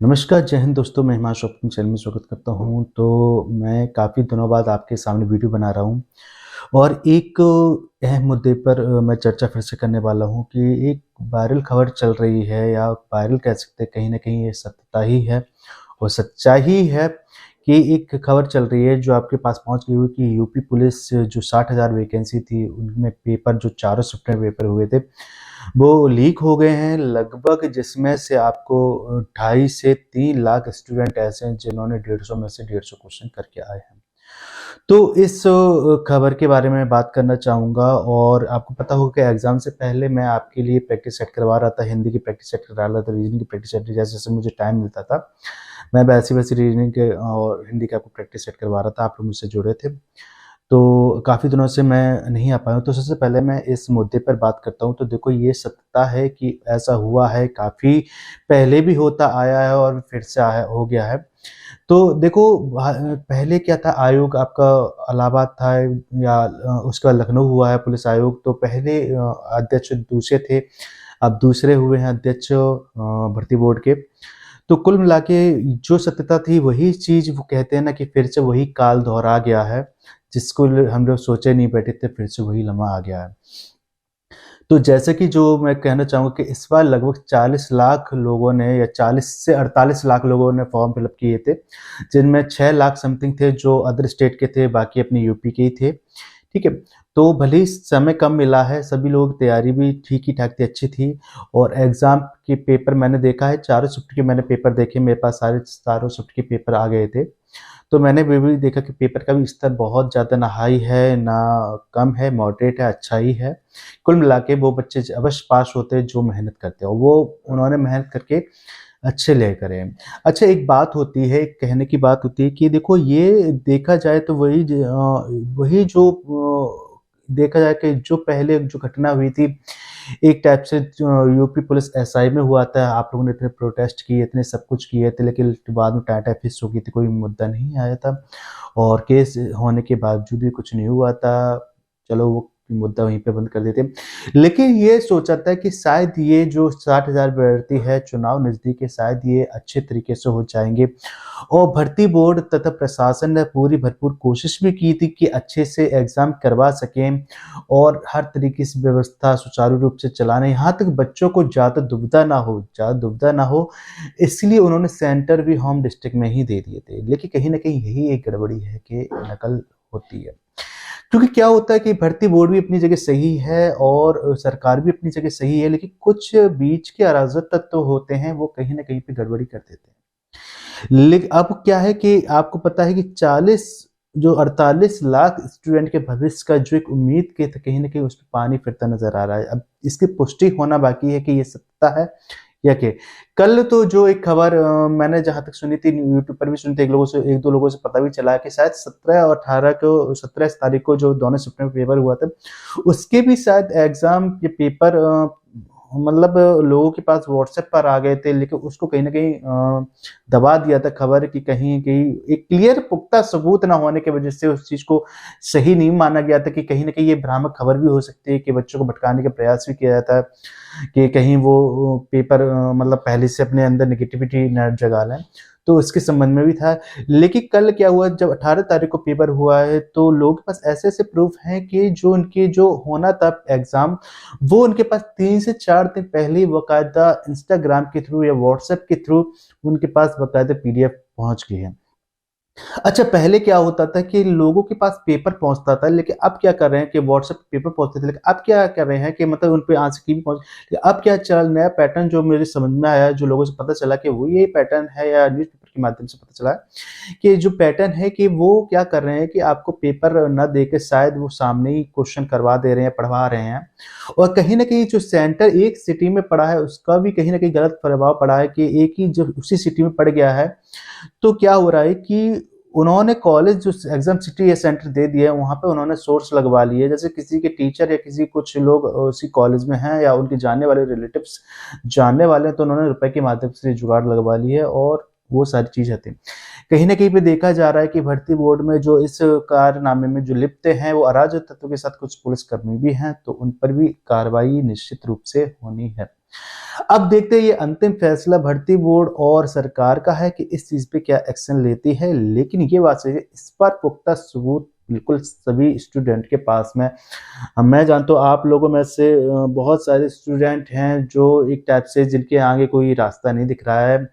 नमस्कार, जय हिंद दोस्तों, मैं हिमांशु अपने चैनल में स्वागत करता हूँ। तो मैं काफ़ी दिनों बाद आपके सामने वीडियो बना रहा हूँ और एक अहम मुद्दे पर मैं चर्चा फिर से करने वाला हूँ कि एक वायरल खबर चल रही है या वायरल कह सकते हैं, कहीं न कहीं ये सत्यता ही है और सच्चाई ही है कि एक खबर चल रही है जो आपके पास पहुँच गई हो कि यूपी पुलिस जो 60,000 वैकेंसी थी, उनमें पेपर जो चारों शिफ्ट में पेपर हुए थे, वो लीक हो गए हैं लगभग, जिसमें से आपको 2.5 से 3 लाख स्टूडेंट ऐसे हैं जिन्होंने 150 में से 150 क्वेश्चन करके आए हैं। तो इस खबर के बारे में बात करना चाहूँगा और आपको पता होगा कि एग्ज़ाम से पहले मैं आपके लिए प्रैक्टिस सेट करवा रहा था, हिंदी की प्रैक्टिस सेट करा रहा था, रीजनिंग की प्रैक्टिस सेट जैसे-जैसे मुझे टाइम मिलता था, मैं वैसे-वैसे रीजनिंग के और हिंदी का आपको प्रैक्टिस सेट करवा रहा था, आप लोग मुझसे जुड़े थे। तो काफ़ी दिनों से मैं नहीं आ पाया हूँ, तो सबसे पहले मैं इस मुद्दे पर बात करता हूँ। तो देखो, ये सत्यता है कि ऐसा हुआ है, काफ़ी पहले भी होता आया है और फिर से आया हो गया है। तो देखो, पहले क्या था, आयोग आपका इलाहाबाद था या उसके बाद लखनऊ हुआ है पुलिस आयोग। तो पहले अध्यक्ष दूसरे थे, अब दूसरे हुए हैं अध्यक्ष भर्ती बोर्ड के। तो कुल मिला के जो सत्यता थी वही चीज़, वो कहते हैं ना कि फिर से वही काल दोहरा गया है, जिसको हम लोग सोचे नहीं बैठे थे, फिर से वही लम्हा आ गया है। तो जैसे कि जो मैं कहना चाहूँगा कि इस बार लगभग 40 लाख लोगों ने या 40 से 48 लाख लोगों ने फॉर्म फिल अप किए थे, जिनमें 6 लाख समथिंग थे जो अदर स्टेट के थे, बाकी अपने यूपी के ही थे। ठीक है? तो भले ही समय कम मिला है, सभी लोगों की तैयारी भी ठीक ही ठाक थी, अच्छी थी और एग्ज़ाम के पेपर मैंने देखा है, चारों शिफ्ट के मैंने पेपर देखे, मेरे पास सारे चारों शिफ्ट के पेपर आ गए थे। तो मैंने ये भी देखा कि पेपर का भी स्तर बहुत ज़्यादा ना हाई है, ना कम है, मॉडरेट है, अच्छा ही है। कुल मिला के वो बच्चे अवश्य पास होते हैं जो मेहनत करते हैं और वो उन्होंने मेहनत करके अच्छे लेकर आए। अच्छा, एक बात होती है, एक कहने की बात होती है कि देखो, ये देखा जाए तो वही जो देखा जाए कि जो पहले जो घटना हुई थी, एक टाइप से यूपी पुलिस एसआई में हुआ था, आप लोगों ने इतने प्रोटेस्ट किए, इतने सब कुछ किए थे, लेकिन बाद में टाटा-फिस हो गई थी, कोई मुद्दा नहीं आया था और केस होने के बावजूद भी कुछ नहीं हुआ था। चलो, वो मुद्दा वहीं पे बंद कर देते। लेकिन ये सोचा था कि शायद ये जो 60,000 भर्ती है, चुनाव नज़दीक है, शायद ये अच्छे तरीके से हो जाएँगे और भर्ती बोर्ड तथा प्रशासन ने पूरी भरपूर कोशिश भी की थी कि अच्छे से एग्ज़ाम करवा सकें और हर तरीके से व्यवस्था सुचारू रूप से चलाना, यहाँ तक बच्चों को ज़्यादा दुविधा ना हो, इसलिए उन्होंने सेंटर भी होम डिस्ट्रिक्ट में ही दे दिए थे। लेकिन कहीं न कहीं यही एक गड़बड़ी है कि नकल होती है। क्योंकि क्या होता है कि भर्ती बोर्ड भी अपनी जगह सही है और सरकार भी अपनी जगह सही है, लेकिन कुछ बीच के अराजक तत्व होते हैं, वो कहीं न कहीं पे गड़बड़ी कर देते हैं। अब क्या है कि आपको पता है कि 48 लाख स्टूडेंट के भविष्य का जो एक उम्मीद के थे, कहीं न कहीं उसपे पानी फिरता नज़र आ रहा है। अब इसकी पुष्टि होना बाकी है कि ये सत्य है या क्या? कल तो जो एक खबर मैंने जहाँ तक सुनी थी, यूट्यूब पर भी सुनी थी, 1-2 लोगों से पता भी चला है कि शायद 17 तारीख को जो दोनों शिफ्ट में पेपर हुआ था, उसके भी शायद एग्ज़ाम के पेपर मतलब लोगों के पास व्हाट्सएप पर आ गए थे, लेकिन उसको कहीं न कहीं दबा दिया था खबर कि कहीं-कहीं एक क्लियर पुख्ता सबूत ना होने की वजह से उस चीज़ को सही नहीं माना गया था कि कहीं न कहीं ये भ्रामक खबर भी हो सकती है कि बच्चों को भटकाने का प्रयास भी किया जाता है कि कहीं वो पेपर मतलब पहले से अपने अंदर नेगेटिविटी ना जगा लें। तो उसके संबंध में भी था। लेकिन कल क्या हुआ, जब 18 तारीख को पेपर हुआ है, तो लोगों के पास ऐसे-ऐसे प्रूफ़ हैं कि जो उनके जो होना था एग्ज़ाम, वो उनके पास 3 से 4 दिन पहले ही बाकायदा इंस्टाग्राम के थ्रू या व्हाट्सएप के थ्रू उनके पास बाकायदा पीडीएफ पहुँच गई है। अच्छा, पहले क्या होता था कि लोगों के पास पेपर पहुँचता था, लेकिन अब क्या कर रहे हैं कि व्हाट्सएप पे पेपर पहुँचते थे, लेकिन अब क्या कर रहे हैं कि मतलब उन पे आंसर की भी पहुँच। अब क्या चल नया पैटर्न जो मेरे समझ में आया, जो लोगों से पता चला कि वो ये पैटर्न है या न्यूज़पेपर के माध्यम से पता चला है कि जो पैटर्न है कि वो क्या कर रहे हैं कि आपको पेपर ना देके शायद वो सामने ही क्वेश्चन करवा दे रहे हैं, पढ़वा रहे हैं और कहीं न कहीं जो सेंटर एक सिटी में पड़ा है, उसका भी कहीं न कहीं गलत प्रभाव पड़ा है कि एक ही जब उसी सिटी में पड़ गया है, तो क्या हो रहा है कि उन्होंने कॉलेज जो एग्ज़ाम सिटी या सेंटर दे दिया है, वहाँ पे उन्होंने सोर्स लगवा लिए। जैसे किसी के टीचर या किसी कुछ लोग उसी कॉलेज में हैं या उनके जानने वाले रिलेटिव्स जानने वाले हैं, तो उन्होंने रुपए के माध्यम से जुगाड़ लगवा ली है और वो सारी चीज़ें थी। कहीं न कहीं पे देखा जा रहा है कि भर्ती बोर्ड में जो इस कारनामे में जो लिप्त हैं, वो अराजक तत्वों के साथ कुछ पुलिसकर्मी भी हैं, तो उन पर भी कार्रवाई निश्चित रूप से होनी है। अब देखते हैं ये अंतिम फैसला भर्ती बोर्ड और सरकार का है कि इस चीज़ पे क्या एक्शन लेती है। लेकिन ये बात सही है, इस पर पुख्ता सबूत बिल्कुल सभी स्टूडेंट के पास में। मैं जानता हूँ आप लोगों में से बहुत सारे स्टूडेंट हैं जो एक टाइप से जिनके आगे कोई रास्ता नहीं दिख रहा है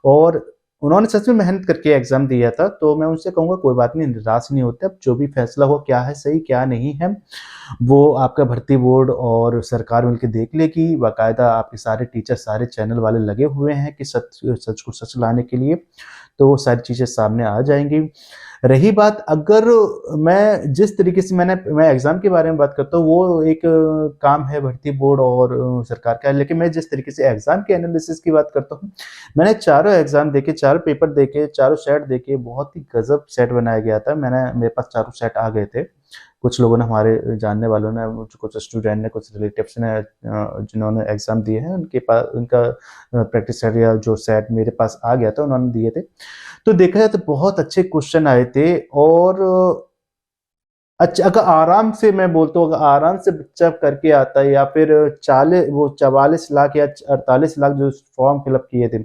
और उन्होंने सच में मेहनत करके एग्ज़ाम दिया था। तो मैं उनसे कहूँगा कोई बात नहीं, निराश नहीं होते। अब जो भी फैसला हो, क्या है सही क्या नहीं है, वो आपका भर्ती बोर्ड और सरकार मिलके देख लेगी। बाकायदा आपके सारे टीचर, सारे चैनल वाले लगे हुए हैं कि सच सच को सच लाने के लिए, तो वो सारी चीज़ें सामने आ जाएँगी। रही बात, अगर मैं जिस तरीके से मैं एग्ज़ाम के बारे में बात करता हूँ, वो एक काम है भर्ती बोर्ड और सरकार का है, लेकिन मैं जिस तरीके से एग्ज़ाम के एनालिसिस की बात करता हूँ, मैंने चारों एग्ज़ाम देखे, चारों पेपर देखे, चारों सेट देखे, बहुत ही गज़ब सेट बनाया गया था। मेरे पास चारों सेट आ गए थे। कुछ लोगों ने, हमारे जानने वालों ने, कुछ स्टूडेंट ने, कुछ रिलेटिव्स ने जिन्होंने एग्ज़ाम दिए हैं, उनके पास उनका प्रैक्टिस सेट या जो सेट मेरे पास आ गया था, उन्होंने दिए थे। तो देखा जाए तो बहुत अच्छे क्वेश्चन आए थे और अच्छा, अगर आराम से मैं बोलता हूँ, अगर आराम से बच्चा करके आता है या फिर 44 लाख या 48 लाख जो फॉर्म फिलअप किए थे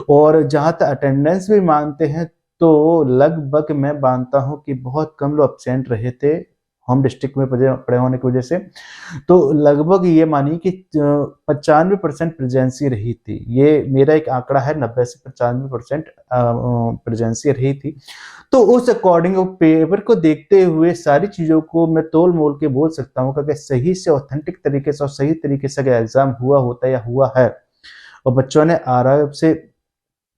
और जहाँ तक अटेंडेंस भी मानते हैं, तो लगभग मैं मानता हूँ कि बहुत कम लोग एब्सेंट रहे थे होम डिस्ट्रिक्ट में पड़े होने की वजह से। तो लगभग ये मानिए कि 95% प्रेजेंसी रही थी। ये मेरा एक आंकड़ा है, 90 से 95% प्रेजेंसी रही थी। तो उस अकॉर्डिंग पेपर को देखते हुए सारी चीज़ों को मैं तोल-मोल के बोल सकता हूँ कि अगर सही से ऑथेंटिक तरीके से और सही तरीके से अगर एग्ज़ाम हुआ होता या हुआ है और बच्चों ने आराम से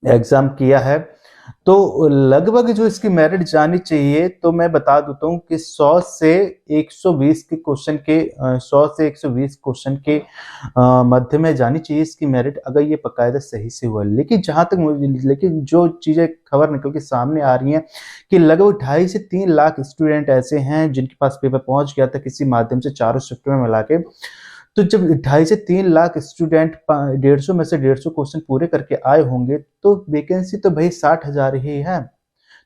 एग्ज़ाम किया है, तो लगभग जो इसकी मेरिट जानी चाहिए, तो मैं बता देता हूँ कि 100 से 120 के क्वेश्चन के 100 से 120 क्वेश्चन के मध्य में जानी चाहिए इसकी मेरिट, अगर ये बाकायदा सही से हुआ। लेकिन जो चीज़ें खबर निकल के सामने आ रही हैं कि लगभग 2.5 से 3 लाख स्टूडेंट ऐसे हैं जिनके पास पेपर पहुँच गया था किसी माध्यम से, चारों शिफ्ट में मिला के। तो जब 2.5 से 3 लाख स्टूडेंट 150 में से 150 क्वेश्चन पूरे करके आए होंगे, तो वैकेंसी तो भई 60,000 ही है।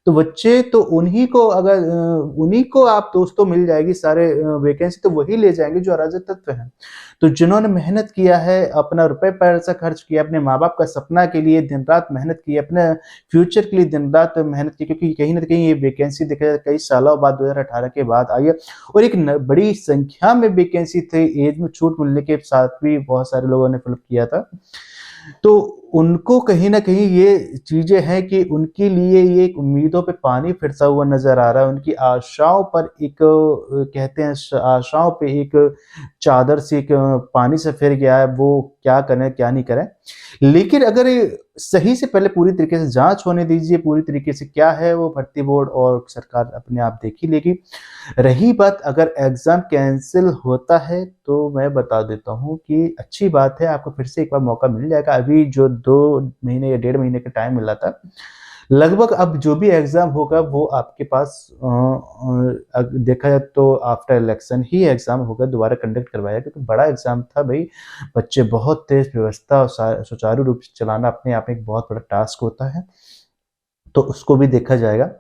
तो बच्चे तो उन्हीं को आप दोस्तों मिल जाएगी सारे वैकेंसी तो वही ले जाएँगे जो अराजक तत्व हैं। तो जिन्होंने मेहनत किया है, अपना रुपए-पैसा खर्च किया, अपने माँ-बाप का सपना के लिए दिन-रात मेहनत की, अपने फ्यूचर के लिए दिन-रात मेहनत की, क्योंकि कहीं न कहीं ये वैकेंसी देखा जाए कई सालों बाद 2018 के बाद आई है और एक बड़ी संख्या में वैकेंसी थी, ऐज में छूट मिलने के साथ भी बहुत सारे लोगों ने फिलअप किया था। तो उनको कहीं न कहीं ये चीज़ें हैं कि उनके लिए ये एक उम्मीदों पे पानी फिरता हुआ नज़र आ रहा है। उनकी आशाओं पर एक कहते हैं आशाओं पे एक चादर से एक पानी से फिर गया है, वो क्या करें, क्या नहीं करें। लेकिन अगर ये सही से पहले पूरी तरीके से जाँच होने दीजिए, पूरी तरीके से क्या है वो भर्ती बोर्ड और सरकार अपने आप देख ही लेगी। रही बात, अगर एग्ज़ाम कैंसल होता है, तो मैं बता देता हूँ कि अच्छी बात है, आपको फिर से एक बार मौका मिल जाएगा। अभी जो 2 महीने या 1.5 महीने का टाइम मिला था, लगभग अब जो भी एग्ज़ाम होगा वो आपके पास देखा जाए तो आफ्टर इलेक्शन ही एग्ज़ाम होगा, दोबारा कंडक्ट करवाया, क्योंकि बड़ा एग्ज़ाम था भई, बच्चे बहुत तेज़, व्यवस्था और सुचारू रूप से चलाना अपने आप में एक बहुत बड़ा टास्क होता है, तो उसको भी देखा जाएगा।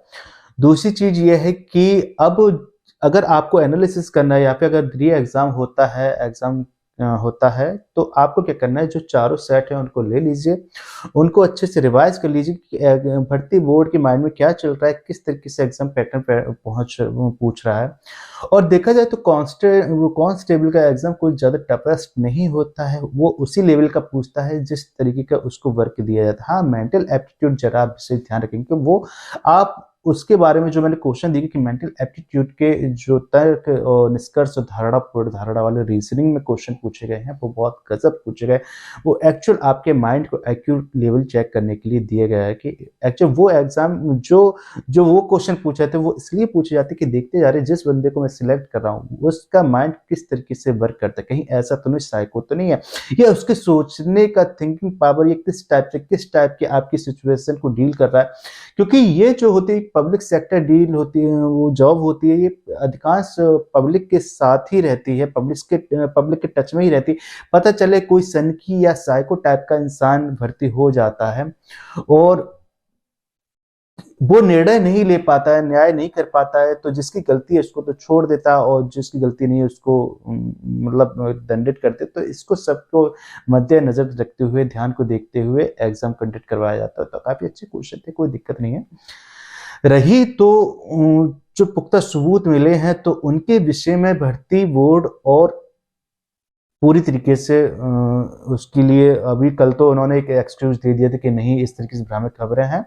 दूसरी चीज़ ये है कि अब अगर आपको एनालिसिस करना है या फिर अगर री होता है, तो आपको क्या करना है, जो चारों सेट हैं उनको ले लीजिए, उनको अच्छे से रिवाइज़ कर लीजिए कि भर्ती बोर्ड के माइंड में क्या चल रहा है, किस तरीके से एग्ज़ाम पैटर्न पे वो पूछ रहा है। और देखा जाए तो वो कांस्टेबल का एग्ज़ाम कोई ज़्यादा टफेस्ट नहीं होता है, वो उसी लेवल का पूछता है जिस तरीके का उसको वर्क दिया जाता है। हाँ, मेंटल एप्टीट्यूड ज़रा आप विशेष ध्यान रखेंगे कि वो आप उसके बारे में जो मैंने क्वेश्चन दिए कि मेंटल एप्टीट्यूड के जो तर्क और निष्कर्ष और धारणा, पूर्ण धारणा वाले रीजनिंग में क्वेश्चन पूछे गए हैं, वो बहुत गजब पूछे गए। वो एक्चुअल आपके माइंड को एक्यूट लेवल चेक करने के लिए दिया गया है कि एक्चुअल वो एग्जाम जो वो क्वेश्चन पूछे थे, वो इसलिए पूछे जाते कि देखते जा रहे जिस बंदे को मैं सिलेक्ट कर रहा हूँ उसका माइंड किस तरीके से वर्क करता है, कहीं ऐसा तो नहीं साइको तो नहीं है, या उसके सोचने का थिंकिंग पावर ये किस टाइप की आपकी सिचुएशन को डील कर रहा है। क्योंकि ये जो होती है पब्लिक सेक्टर डील होती है, वो जॉब होती है, ये अधिकांश पब्लिक के साथ ही रहती है, पब्लिक के टच में ही रहती है। पता चले कोई सनकी या साइको टाइप का इंसान भर्ती हो जाता है और वो निर्णय नहीं ले पाता है, न्याय नहीं कर पाता है, तो जिसकी गलती है उसको तो छोड़ देता है और जिसकी गलती नहीं है उसको मतलब दंडित करते। तो इसको सबको मद्देनजर रखते हुए, ध्यान को देखते हुए एग्जाम कंडक्ट करवाया जाता है। तो काफी अच्छे क्वेश्चन थे, कोई दिक्कत नहीं है। रही तो जो पुख्ता सबूत मिले हैं तो उनके विषय में भर्ती बोर्ड और पूरी तरीके से उसके लिए अभी कल तो उन्होंने एक एक्सक्यूज दे दिया था कि नहीं, इस तरीके से भ्रामक खबरें हैं।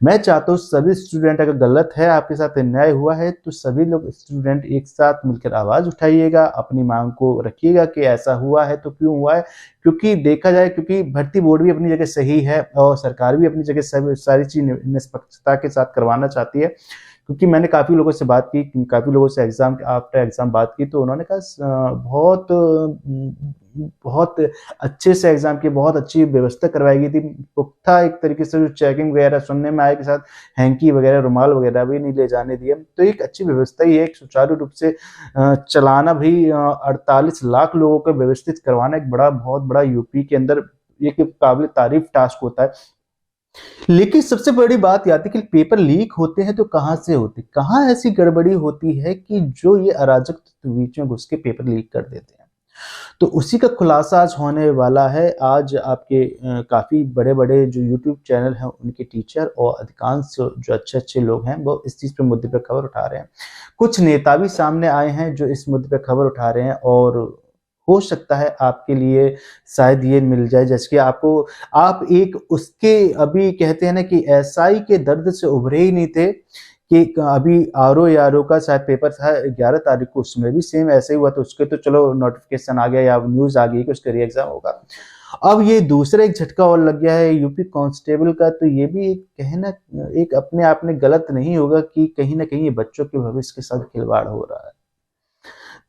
मैं चाहता हूँ सभी स्टूडेंट, अगर गलत है, आपके साथ अन्याय हुआ है, तो सभी लोग स्टूडेंट एक साथ मिलकर आवाज उठाइएगा, अपनी मांग को रखिएगा कि ऐसा हुआ है तो क्यों हुआ है। क्योंकि देखा जाए, क्योंकि भर्ती बोर्ड भी अपनी जगह सही है और सरकार भी अपनी जगह सारी चीज निष्पक्षता के साथ करवाना चाहती है। क्योंकि मैंने काफ़ी लोगों से बात की, काफ़ी लोगों से एग्ज़ाम आफ्टर एग्ज़ाम बात की, तो उन्होंने कहा बहुत अच्छे से एग्ज़ाम की, बहुत अच्छी व्यवस्था करवाई गई थी। पुख्ता एक तरीके से जो चेकिंग वगैरह सुनने में आया, के साथ हैंकी वगैरह, रुमाल वगैरह भी नहीं ले जाने दिए। तो एक अच्छी व्यवस्था ही है, एक सुचारू रूप से चलाना भी 48 लाख लोगों को व्यवस्थित करवाना एक बहुत बड़ा यूपी के अंदर एक काबिल तारीफ टास्क होता है। लेकिन सबसे बड़ी बात ये आती है कि पेपर लीक होते हैं तो कहाँ से होते हैं? कहाँ ऐसी गड़बड़ी होती है कि जो ये अराजक तत्व बीच में घुस के पेपर लीक कर देते हैं? तो उसी का खुलासा आज होने वाला है। आज आपके काफ़ी बड़े-बड़े जो यूट्यूब चैनल हैं उनके टीचर और अधिकांश जो अच्छे-अच्छे लोग हैं वो इस चीज़ पे मुद्दे पे खबर उठा रहे हैं। कुछ नेता भी सामने आए हैं जो इस मुद्दे पे खबर उठा रहे हैं और हो सकता है आपके लिए शायद ये मिल जाए, जैसे कि आप एक उसके अभी कहते हैं ना कि एसआई के दर्द से उभरे ही नहीं थे कि अभी आरओ का शायद पेपर था 11 तारीख को, उसमें भी सेम ऐसे ही हुआ। तो उसके तो चलो नोटिफिकेशन आ गया या न्यूज़ आ गई कि उसका री एग्ज़ाम होगा। अब ये दूसरा एक झटका और लग गया है यूपी कांस्टेबल का, तो ये भी एक कहना एक अपने आप में गलत नहीं होगा कि कहीं न कहीं ये बच्चों के भविष्य के साथ खिलवाड़ हो रहा है।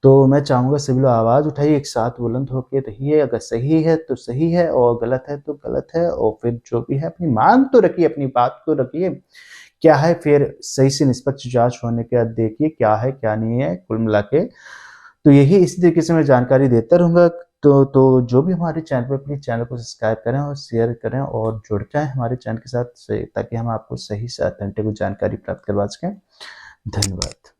तो मैं चाहूँगा सभी लोग आवाज़ उठाइए, एक साथ बुलंद होके रहिए। अगर सही है तो सही है और गलत है तो गलत है, और फिर जो भी है अपनी मांग तो रखिए, अपनी बात तो रखिए। क्या है फिर सही से निष्पक्ष जाँच होने के बाद देखिए क्या है, क्या नहीं है, कुल मिला के। तो यही इसी तरीके से मैं जानकारी देता रहूँगा। तो जो भी हमारे चैनल पे, प्लीज़ चैनल को सब्सक्राइब करें और शेयर करें और जुड़ जाएँ हमारे चैनल के साथ से, ताकि हम आपको सही से ऑथेंटिक जानकारी प्राप्त करवा सकें। धन्यवाद।